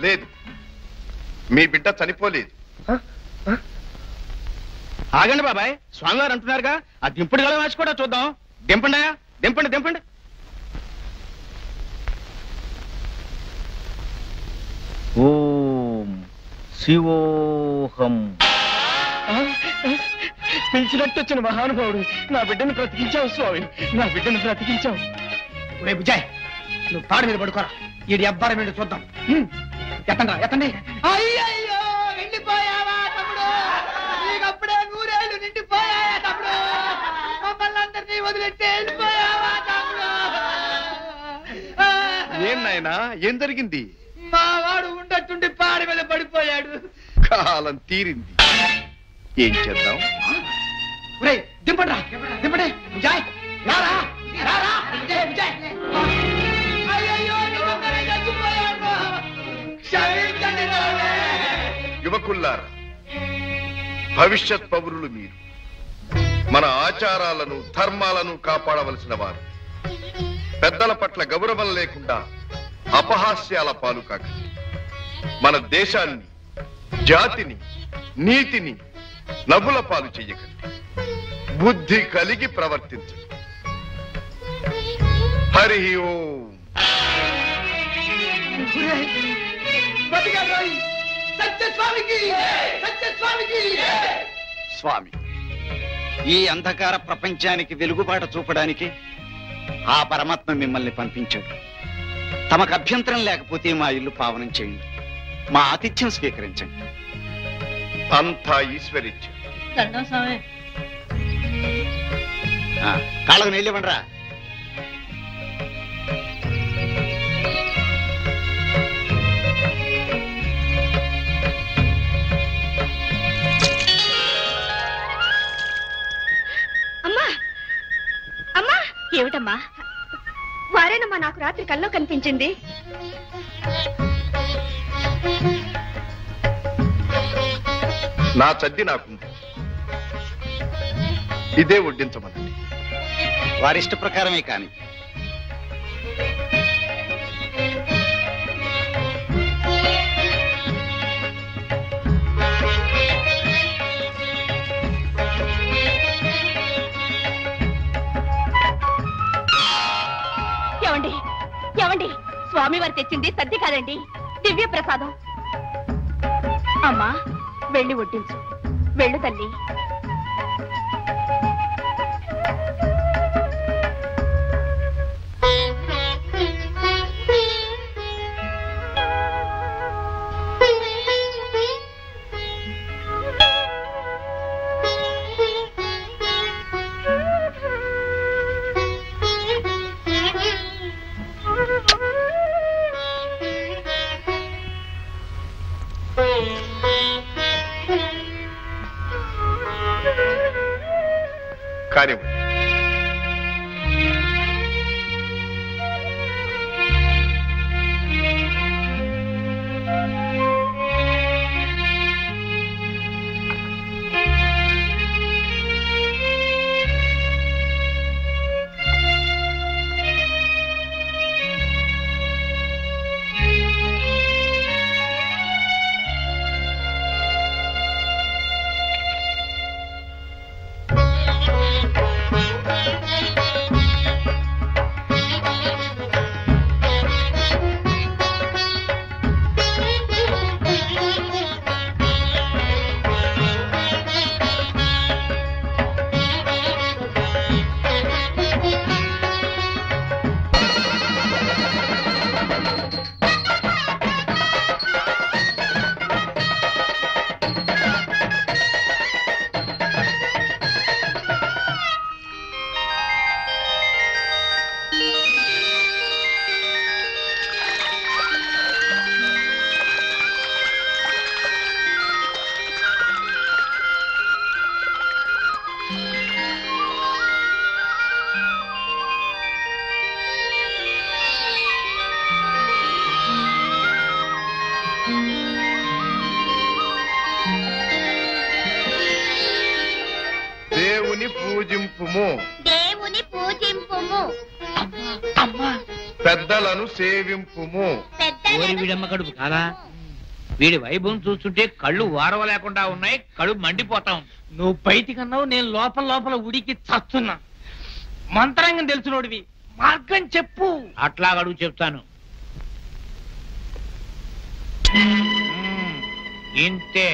లేదు, మీ బిడ్డ చనిపోలేదు. ఆగండి బాబాయ్, స్వామివారు అంటున్నారుగా, ఆ దింపుడు గల వాసి కూడా చూద్దాం. దింపండి, దింపండి దింపండి. ఓం శివోహం. పిలిచినట్టు వచ్చిన మహానుభావుడు, నా బిడ్డను బ్రతికించావు స్వామి, నా బిడ్డను బ్రతికించావు. విజయ్, నువ్వు తాడు మీద పడుకోరా, ఈ అబ్బాయి మీద చూద్దాం. ఎత్తండి ఎత్తండి. అయ్యయ్యో, నిండిపోయావా తమ్ముడు, నీకప్పుడే 100 ఏళ్ళు నిండిపోయావా తమ్ముడు, మమ్మల్ని అందరినీ వదిలేస్తే వెళ్ళిపోయావా తమ్ముడు. ఏం నాయనా, ఏం జరిగింది? మా వాడు ఉండట్టుండి పాడి మీద పడిపోయాడు. కాలం తీరింది, ఏం చేద్దాం? దింపండి దింపండి. విజయ్ రారా రారా. విజయ్ విజయ్, అయ్యయ్యో, చచ్చిపోయాడు, క్షమించండి. యువకుల్లారా, భవిష్యత్ పౌరులు మీరు. మన ఆచారాలను ధర్మాలను కాపాడవలసిన వారు. పెద్దల పట్ల గౌరవం లేకుండా అపహాస్యాల పాలు కాకండి. మన దేశాన్ని, జాతిని, నీతిని నవ్వుల పాలు చెయ్యకండి. బుద్ధి కలిగి ప్రవర్తించండి. హరి ఓం. స్వామి, ఈ అంధకార ప్రపంచానికి వెలుగుబాట చూపడానికి ఆ పరమాత్మ మిమ్మల్ని పంపించాడు. తమకు అభ్యంతరం లేకపోతే మా ఇల్లు పావనం చేయండి, మా ఆతిథ్యం స్వీకరించండి. అంతా ఈశ్వరిచ్ఛ. కాళ్ళకు నీళ్ళు ఇవ్వండిరా. అమ్మా అమ్మా. ఏమిటమ్మా? వారేనమ్మా, నాకు రాత్రి కల్లో కనిపించింది. నా చద్ది నాకుంది, ఇదే వడ్డించమనండి. వారిష్ట ప్రకారమే కాని. ఏమండి ఏమండి, స్వామివారు తెచ్చింది సద్ది కాదండి, దివ్య ప్రసాదం. అమ్మా, వెళ్ళి వడ్డించు. వెళ్ళు తల్లి. కార్యం పూజింపుము, దేవుని పూజింపుము, పెద్దలను సేవింపుము, పెద్ద ఓరి వీడమ్మ కడుపు కాదా? వీడి వైభవం చూస్తుంటే కళ్ళు వారవలేకుండా ఉన్నాయి, కడుపు మండిపోతాం. నువ్వు బయటికన్నావు, నేను లోపల లోపల ఉడికి చస్తున్నా. మంత్రాంగం తెలుసునోడివి, మార్గం చెప్పు. అట్లా అడుగు చెప్తాను. ఇంతే.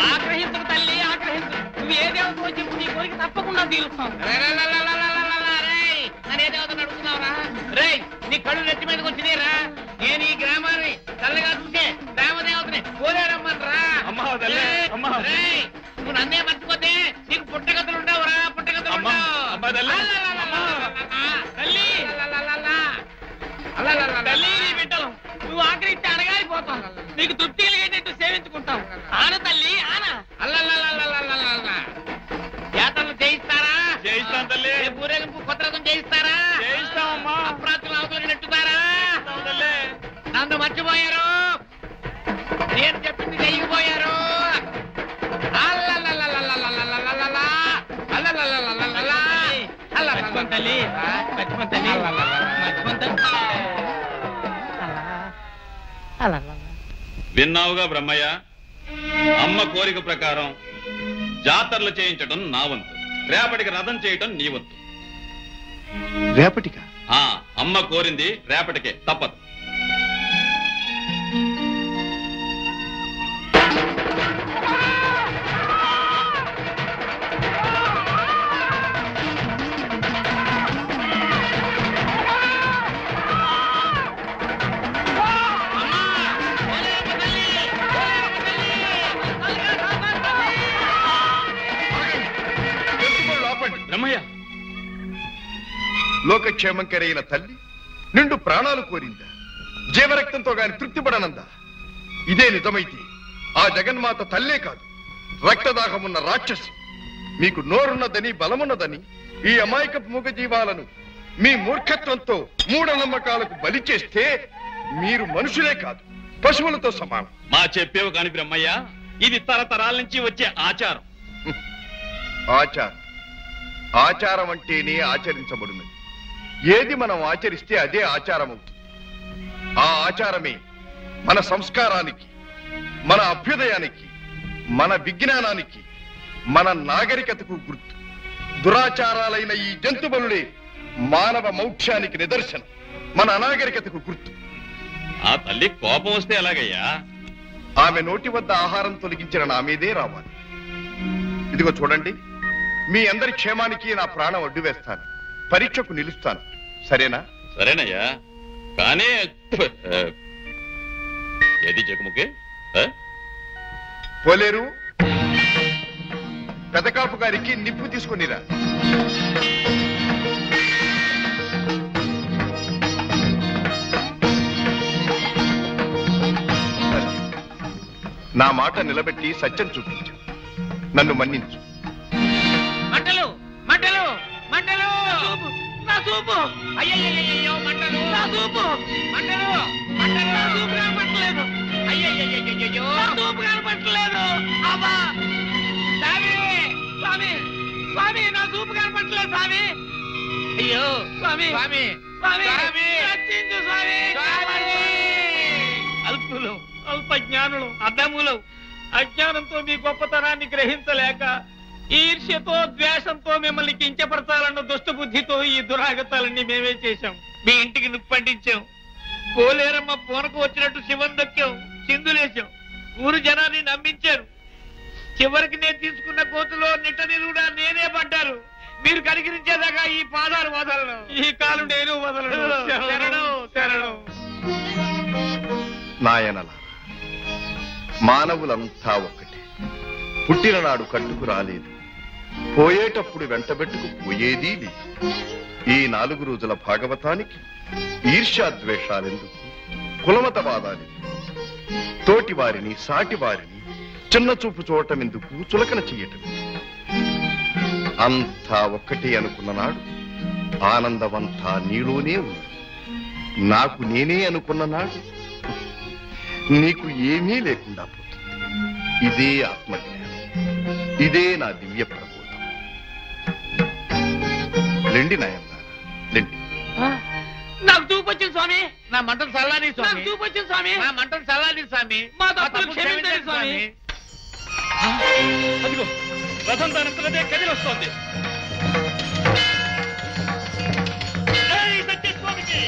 ఆగ్రహించు తల్లి, ఆగ్రహించు. నువ్వు ఏ దేవతలో చెప్పు, నీ కోరిక తప్పకుండా తీరుస్తాం. అడుగుతున్నావురా రే? నీ కళ్ళు నెత్తి మీదకి వచ్చినాయిరా. నేను ఈ గ్రామాన్ని చల్లగా చూసే గ్రామదేవతని కోరారమ్మనరా. నువ్వు నన్నే మర్చిపోతే నీకు పుట్టగతులు ఉండవురా, పుట్టగతులు ఉండవు. తల్లి నీ బిడ్డలు నువ్వు ఆగ్రహిస్తే అడగాలిపోతాం. నీకు తృప్తి కలిగేటట్టు సేవించుకుంటాం. ఆన తల్లి ఆన. జాతరలు చేయిస్తారా? చేయిస్తాం తల్లి. ఊరేగింపు కొత్త రకం చేయిస్తారా? చేయిస్తామమ్మా. అప్రాచులు అవతలకి నెట్టుతారా? నన్ను మర్చిపోయారు, నేను చెప్పింది చేయకపోయారు. విన్నావుగా బ్రహ్మయ్య, అమ్మ కోరిక ప్రకారం జాతరలు చేయించడం నా వంతు, రేపటికి రథం చేయటం నీ వంతు. రేపటిగా? అమ్మ కోరింది రేపటికే, తప్పదు. బ్రహ్మయ్య, లోకక్షేమం కరైన తల్లి నిండు ప్రాణాలు కోరిందా? జీవరక్తంతో గాని తృప్తిపడనందా? ఇదే నిజమైతే ఆ జగన్మాత తల్లే కాదు, రక్తదాహమున్న రాక్షసి. మీకు నోరున్నదని బలమున్నదని ఈ అమాయకపు మూగ జీవాలను మీ మూర్ఖత్వంతో మూఢనమ్మకాలకు బలి చేస్తే మీరు మనుషులే కాదు, పశువులతో సమానం. మా చెప్పేవు కాని బ్రహ్మయ్య, ఇది తరతరాల నుంచి వచ్చే ఆచారం. ఆచారం ఆచారం అంటేనే ఆచరించబడినది. ఏది మనం ఆచరిస్తే అదే ఆచారం అవుతుంది. ఆ ఆచారమే మన సంస్కారానికి, మన అభ్యుదయానికి, మన విజ్ఞానానికి, మన నాగరికతకు గుర్తు. దురాచారాలైన ఈ జంతుబలులే మానవ మౌఖ్యానికి నిదర్శనం, మన అనాగరికతకు గుర్తు. ఆ తల్లి కోపం వస్తే ఎలాగయ్యా? ఆమె నోటి వద్ద ఆహారం తొలగించిన నా మీదే రావాలి. ఇదిగో చూడండి, మీ అందరి క్షేమానికి నా ప్రాణం అడ్డు వేస్తాను, పరీక్షకు నిలుస్తాను. సరేనా? సరేనయ్యా, కానీ ఏది చెక్కుముకే పోలేరు, పెదకాపు గారికి నిప్పు తీసుకునిరా. నా మాట నిలబెట్టి సత్యం చూపించు, నన్ను మన్నించు. మంటలు మంటలు మంటలు, నా సూపు! అయ్యయ్యో మంటలు! నా సూపు! మంటలు మంటలు! నా సూపు కనపట్టలేదు! అయ్యయ్యో నా సూపు కనపట్టలేదు! అబ్బా స్వామి స్వామి స్వామి, నా సూపు కనపట్టలేదు స్వామి! అయ్యో స్వామి స్వామి స్వామి రక్షించు స్వామి! అల్పులు, అల్ప జ్ఞానులు, అర్థములు అజ్ఞానంతో మీ గొప్పతనాన్ని గ్రహించలేక ఈర్ష్యతో ద్వేషంతో మిమ్మల్ని కించపరచాలన్న దుష్ట బుద్ధితో ఈ దురాగతాలన్నీ మేమే చేశాం. మీ ఇంటికి నిప్పండించాం, కోలేరమ్మ పూనకు వచ్చినట్టు శివం దక్కాం, చిందులేశాం, ఊరు జనాన్ని నమ్మించారు. చివరికి నేను తీసుకున్న కోతులో నిట్ట నిలువుడా నేనే పడ్డారు. మీరు కనికరించేదాకా ఈ పాదాలు వదలను, ఈ కాలు నేను వదలను. శరణం శరణం. నాయనల మానవులంతా ఒక్కటే. పుట్టిన నాడు కట్టుకు రాలేదు, పోయేటప్పుడు వెంటబెట్టుకు పోయేదీ లేదు. ఈ 4 రోజుల భాగవతానికి ఈర్ష్యాద్వేషాలెందుకు, కులమతవాదాలెందుకు, తోటి వారిని సాటి వారిని చిన్న చూపు చూడటం ఎందుకు, చులకన చెయ్యటం. అంతా ఒక్కటే అనుకున్న నాడు ఆనందమంతా నీలోనే ఉంది. నాకు నేనే అనుకున్న నాడు నీకు ఏమీ లేకుండా పోతుంది. ఇదే ఆత్మజ్ఞానం, ఇదే నా దివ్య ప్రబోధం. లెండి నాయన్న, లెండి. నాకు చూపొచ్చింది స్వామి, నా మంటలు చల్లాలి నాకు స్వామి, చూపొచ్చింది స్వామి, నా మంటలు చల్లాలి స్వామి, మా తప్పులు క్షమించండి స్వామి. అదిగో రథం దానంతలదే కదిలొస్తోంది. ఏయ్ సత్యస్వామికి!